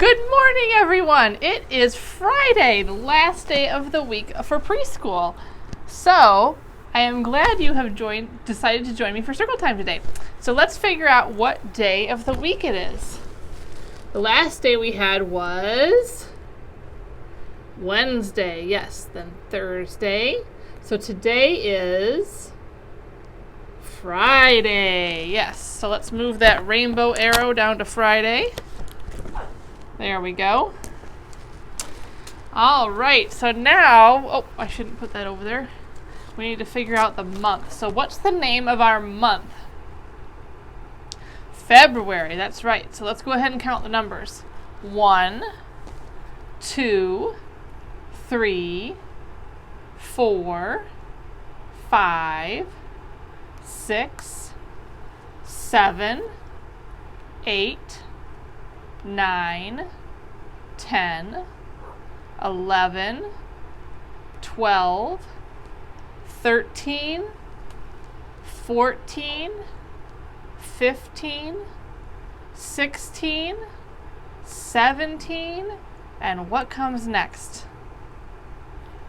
Good morning, everyone. It is Friday, the last day of the week for preschool. So, I am glad you have decided to join me for circle time today. So let's figure out what day of the week it is. The last day we had was Wednesday, yes, then Thursday. So today is Friday, yes. So let's move that rainbow arrow down to Friday. There we go. All right, so now, I shouldn't put that over there. We need to figure out the month. So what's the name of our month? February, that's right. So let's go ahead and count the numbers. 1, 2, 3, 4, 5, 6, 7, 8, 9, 10, 11, 12, 13, 14, 15, 16, 17, and what comes next?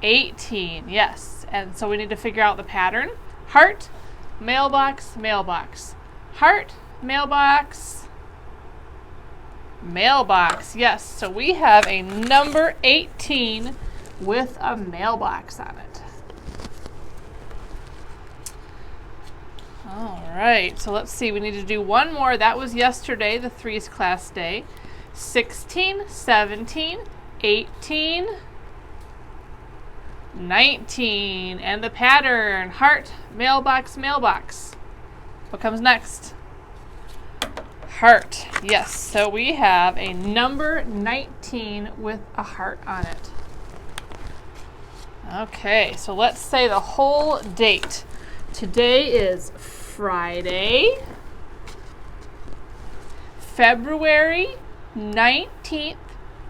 18, yes. And so we need to figure out the pattern. Heart, mailbox, mailbox. Heart, mailbox, mailbox, yes. So we have a number 18 with a mailbox on it. All right, so let's see. We need to do one more. That was yesterday, the 3's class day. 16, 17, 18, 19. And the pattern, heart, mailbox, mailbox. What comes next? Heart, yes. So we have a number 19 with a heart on it. Okay, so let's say the whole date. Today is Friday, February 19th,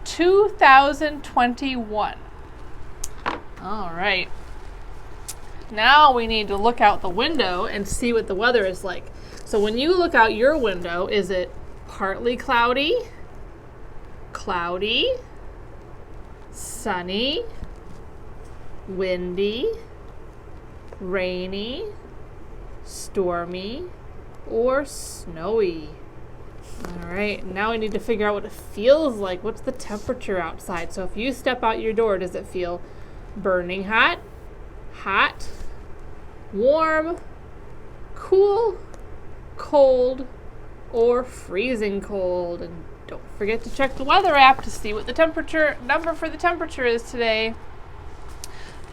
2021. All right. Now we need to look out the window and see what the weather is like. So when you look out your window, is it partly cloudy, cloudy, sunny, windy, rainy, stormy, or snowy? All right, now we need to figure out what it feels like. What's the temperature outside? So if you step out your door, does it feel burning hot, hot, warm, cool, cold, or freezing cold? And don't forget to check the weather app to see what the number for the temperature is today.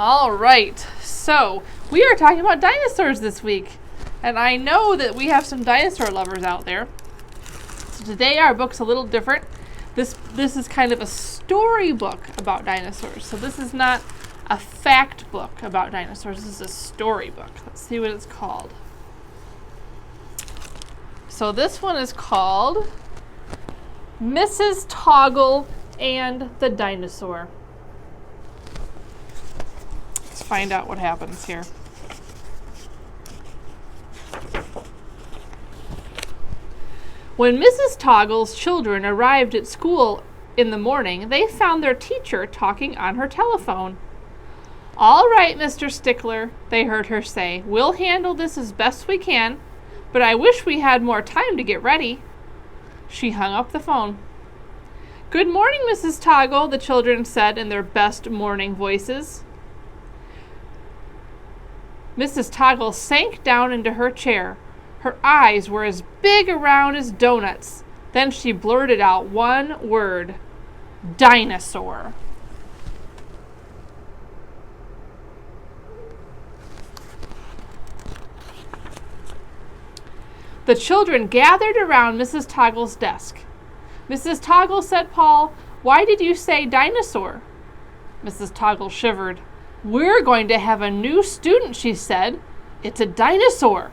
All right, so we are talking about dinosaurs this week, and I know that we have some dinosaur lovers out there. So today our book's a little different. This is kind of a story book about dinosaurs. So this is not a fact book about dinosaurs. This is a story book. Let's see what it's called. So this one is called Mrs. Toggle and the Dinosaur. Let's find out what happens here. When Mrs. Toggle's children arrived at school in the morning, they found their teacher talking on her telephone. "All right, Mr. Stickler," they heard her say. "We'll handle this as best we can, but I wish we had more time to get ready." She hung up the phone. "Good morning, Mrs. Toggle," the children said in their best morning voices. Mrs. Toggle sank down into her chair. Her eyes were as big around as donuts. Then she blurted out one word: dinosaur. The children gathered around Mrs. Toggle's desk. "Mrs. Toggle," said Paul, "why did you say dinosaur?" Mrs. Toggle shivered. "We're going to have a new student," she said. "It's a dinosaur."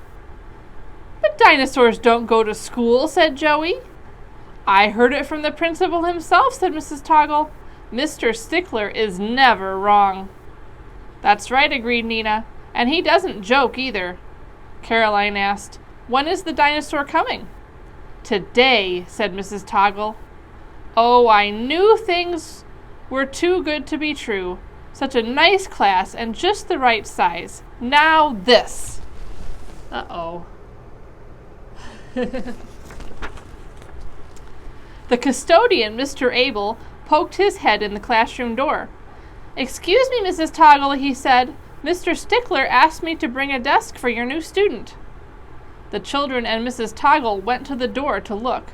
"But dinosaurs don't go to school," said Joey. "I heard it from the principal himself," said Mrs. Toggle. "Mr. Stickler is never wrong." "That's right," agreed Nina. "And he doesn't joke either." Caroline asked, "When is the dinosaur coming?" "Today," said Mrs. Toggle. Oh, I knew things were too good to be true. Such a nice class and just the right size. Now this. Uh-oh. The custodian, Mr. Abel, poked his head in the classroom door. "Excuse me, Mrs. Toggle," he said. "Mr. Stickler asked me to bring a desk for your new student." The children and Mrs. Toggle went to the door to look.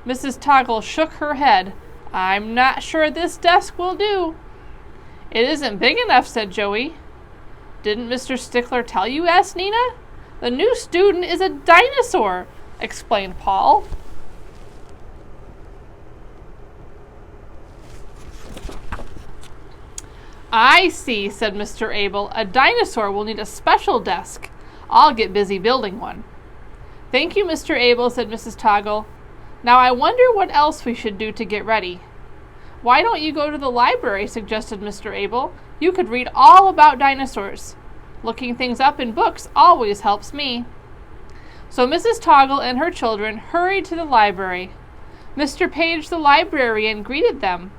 Mrs. Toggle shook her head. "I'm not sure this desk will do." "It isn't big enough," said Joey. "Didn't Mr. Stickler tell you?" asked Nina. "The new student is a dinosaur," explained Paul. "I see," said Mr. Abel. "A dinosaur will need a special desk. I'll get busy building one." "Thank you, Mr. Abel," said Mrs. Toggle. "Now I wonder what else we should do to get ready." "Why don't you go to the library?" suggested Mr. Abel. "You could read all about dinosaurs. Looking things up in books always helps me." So Mrs. Toggle and her children hurried to the library. Mr. Page, the librarian, greeted them.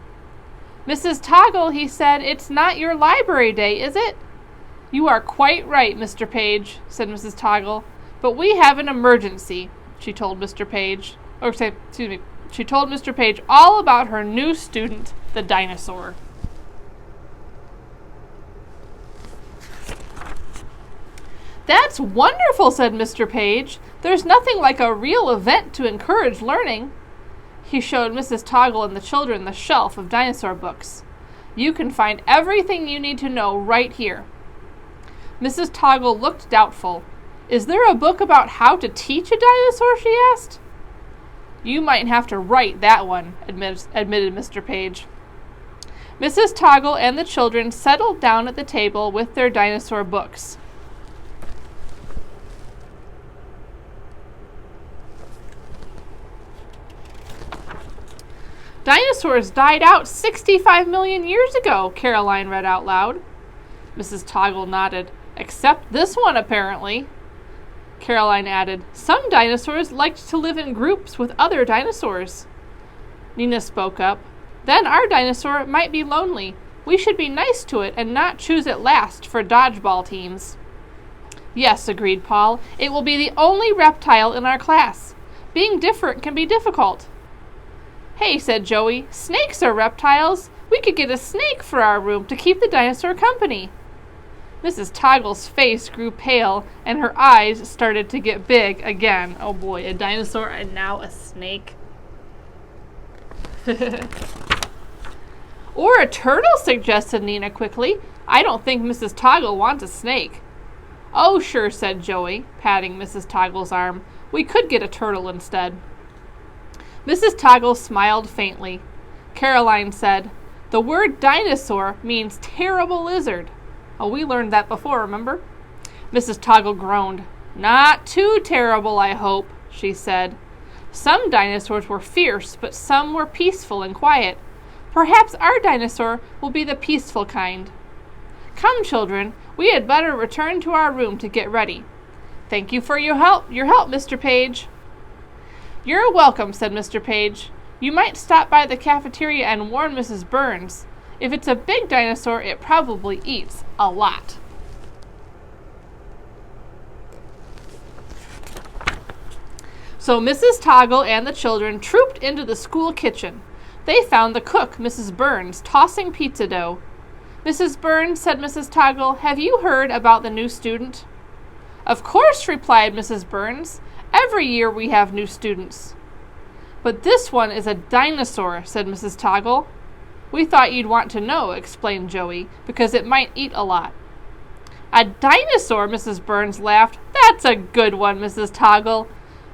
"Mrs. Toggle," he said, "it's not your library day, is it?" "You are quite right, Mr. Page," said Mrs. Toggle. "But we have an emergency," she told Mr. Page. She told Mr. Page all about her new student, the dinosaur. "That's wonderful," said Mr. Page. "There's nothing like a real event to encourage learning." He showed Mrs. Toggle and the children the shelf of dinosaur books. "You can find everything you need to know right here." Mrs. Toggle looked doubtful. "Is there a book about how to teach a dinosaur?" she asked. "You might have to write that one," admitted Mr. Page. Mrs. Toggle and the children settled down at the table with their dinosaur books. "Dinosaurs died out 65 million years ago," Caroline read out loud. Mrs. Toggle nodded. "Except this one, apparently." Caroline added, "Some dinosaurs liked to live in groups with other dinosaurs." Nina spoke up. "Then our dinosaur might be lonely. We should be nice to it and not choose it last for dodgeball teams." "Yes," agreed Paul. "It will be the only reptile in our class. Being different can be difficult." "Hey," said Joey, "snakes are reptiles. We could get a snake for our room to keep the dinosaur company." Mrs. Toggle's face grew pale and her eyes started to get big again. Oh boy, a dinosaur and now a snake. "Or a turtle," suggested Nina quickly. "I don't think Mrs. Toggle wants a snake." "Oh, sure," said Joey, patting Mrs. Toggle's arm. "We could get a turtle instead." Mrs. Toggle smiled faintly. Caroline said, "The word dinosaur means terrible lizard." Oh, we learned that before, remember? Mrs. Toggle groaned. "Not too terrible, I hope," she said. "Some dinosaurs were fierce, but some were peaceful and quiet. Perhaps our dinosaur will be the peaceful kind. Come, children, we had better return to our room to get ready. Thank you for your help, Mr. Page." "You're welcome," said Mr. Page. "You might stop by the cafeteria and warn Mrs. Burns. If it's a big dinosaur, it probably eats a lot." So Mrs. Toggle and the children trooped into the school kitchen. They found the cook, Mrs. Burns, tossing pizza dough. "Mrs. Burns," said Mrs. Toggle, "have you heard about the new student?" "Of course," replied Mrs. Burns. "Every year we have new students." "But this one is a dinosaur," said Mrs. Toggle. "We thought you'd want to know," explained Joey, "because it might eat a lot." "A dinosaur," Mrs. Burns laughed. "That's a good one, Mrs. Toggle.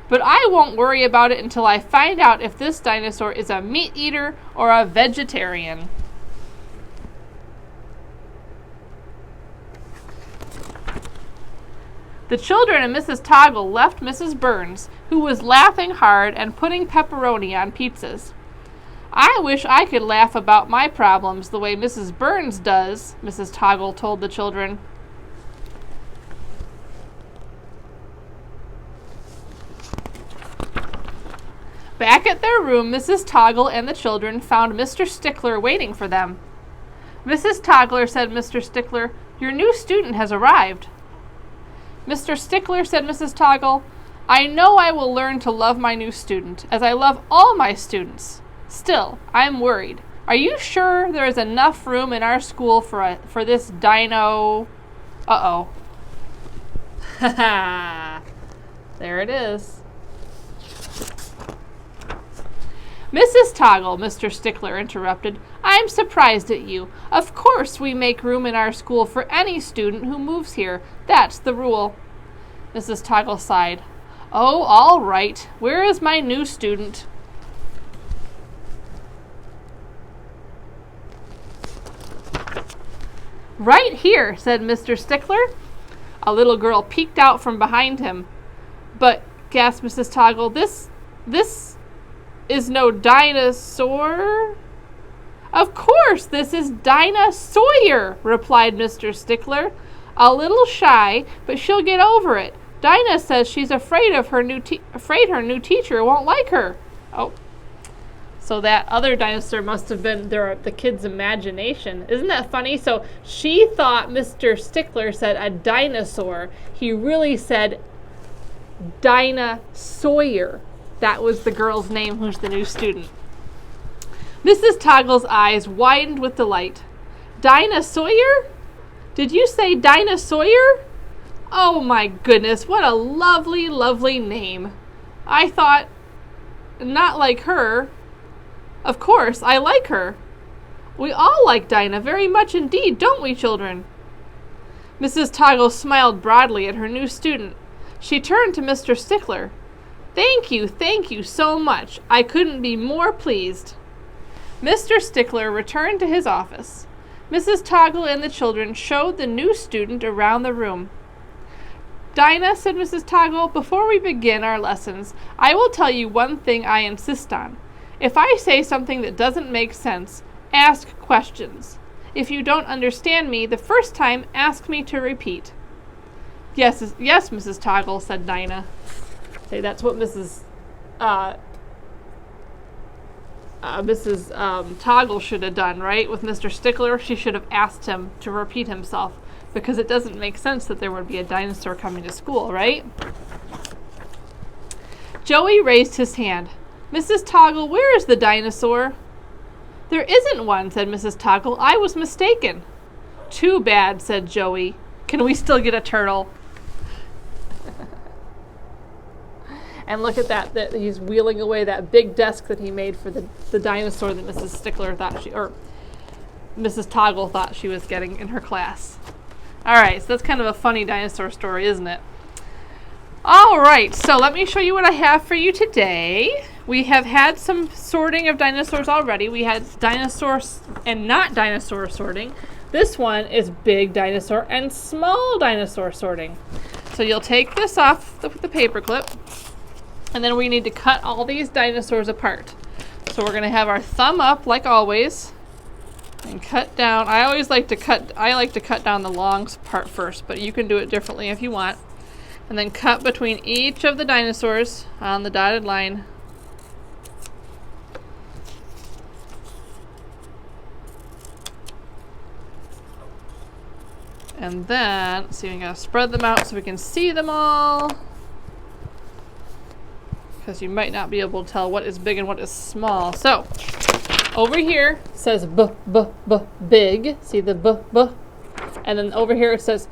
But I won't worry about it until I find out if this dinosaur is a meat eater or a vegetarian." The children and Mrs. Toggle left Mrs. Burns, who was laughing hard and putting pepperoni on pizzas. "I wish I could laugh about my problems the way Mrs. Burns does," Mrs. Toggle told the children. Back at their room, Mrs. Toggle and the children found Mr. Stickler waiting for them. Mrs. Toggler, said Mr. Stickler, your new student has arrived. Mr. Stickler, said Mrs. Toggle, I know I will learn to love my new student, as I love all my students. Still, I'm worried. Are you sure there is enough room in our school for this dino? Uh-oh. Ha ha. There it is. Mrs. Toggle, Mr. Stickler interrupted, I'm surprised at you. Of course we make room in our school for any student who moves here. That's the rule. Mrs. Toggle sighed. Oh, all right. Where is my new student? Right here, said Mr. Stickler. A little girl peeked out from behind him. But, gasped Mrs. Toggle, this is no dinosaur? Of course, this is Dinah Sawyer, replied Mr. Stickler. A little shy, but she'll get over it. Dinah says she's afraid of her new her new teacher won't like her. Oh, so that other dinosaur must have been the kid's imagination. Isn't that funny? So she thought Mr. Stickler said a dinosaur. He really said Dinah Sawyer. That was the girl's name who's the new student. Mrs. Toggle's eyes widened with delight. Dinah Sawyer? Did you say Dinah Sawyer? Oh my goodness, what a lovely, lovely name. I thought, not like her. Of course, I like her. We all like Dinah very much indeed, don't we, children? Mrs. Toggle smiled broadly at her new student. She turned to Mr. Stickler. Thank you so much. I couldn't be more pleased. Mr. Stickler returned to his office. Mrs. Toggle and the children showed the new student around the room. Dinah, said Mrs. Toggle, before we begin our lessons, I will tell you one thing I insist on. If I say something that doesn't make sense, ask questions. If you don't understand me the first time, ask me to repeat. Yes, Mrs. Toggle, said Dinah. Say, that's what Mrs. Toggle should have done, right? With Mr. Stickler, she should have asked him to repeat himself, because it doesn't make sense that there would be a dinosaur coming to school, right? Joey raised his hand. Mrs. Toggle, where is the dinosaur? There isn't one, said Mrs. Toggle. I was mistaken. Too bad, said Joey. Can we still get a turtle? And look at that he's wheeling away that big desk that he made for the dinosaur that Mrs. Stickler thought Mrs. Toggle thought she was getting in her class. All right, so that's kind of a funny dinosaur story, isn't it? All right, so let me show you what I have for you today. We have had some sorting of dinosaurs already. We had dinosaurs and not dinosaur sorting. This one is big dinosaur and small dinosaur sorting. So you'll take this off the paper clip, and then we need to cut all these dinosaurs apart. So we're going to have our thumb up like always and cut down. I like to cut down the long part first, but you can do it differently if you want. And then cut between each of the dinosaurs on the dotted line. And then, see, we gotta spread them out so we can see them all. Because you might not be able to tell what is big and what is small. So, over here it says big. See the b. And then over here it says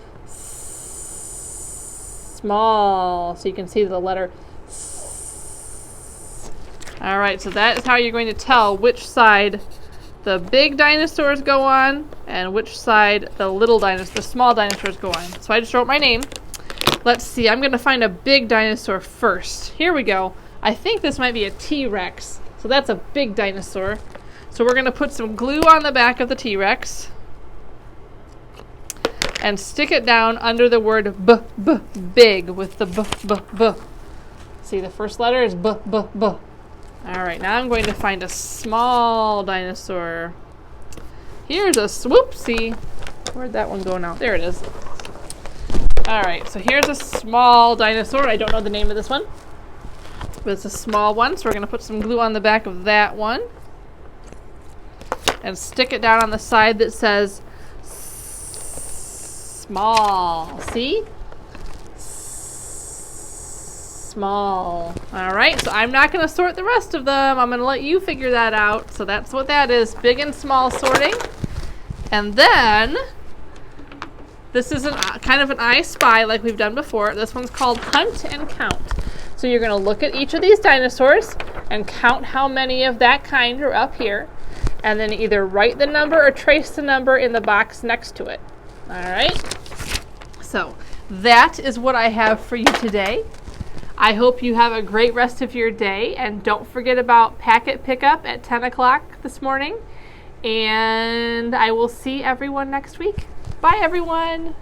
small. So you can see the letter S. All right, so that is how you're going to tell which side the big dinosaurs go on and which side the small dinosaurs go on. So I just wrote my name. Let's see, I'm going to find a big dinosaur first. Here we go. I think this might be a T-Rex. So that's a big dinosaur. So we're going to put some glue on the back of the T-Rex and stick it down under the word big with the b. See, the first letter is b. All right, now I'm going to find a small dinosaur. Here's a swoopsie. Where'd that one go now? There it is. All right, so here's a small dinosaur. I don't know the name of this one. But it's a small one, so we're going to put some glue on the back of that one. And stick it down on the side that says small. See? Small. All right, so I'm not going to sort the rest of them. I'm going to let you figure that out. So that's what that is, big and small sorting. And then this is kind of an I Spy like we've done before. This one's called Hunt and Count. So you're going to look at each of these dinosaurs and count how many of that kind are up here. And then either write the number or trace the number in the box next to it. All right? So that is what I have for you today. I hope you have a great rest of your day. And don't forget about packet pickup at 10 o'clock this morning. And I will see everyone next week. Bye, everyone.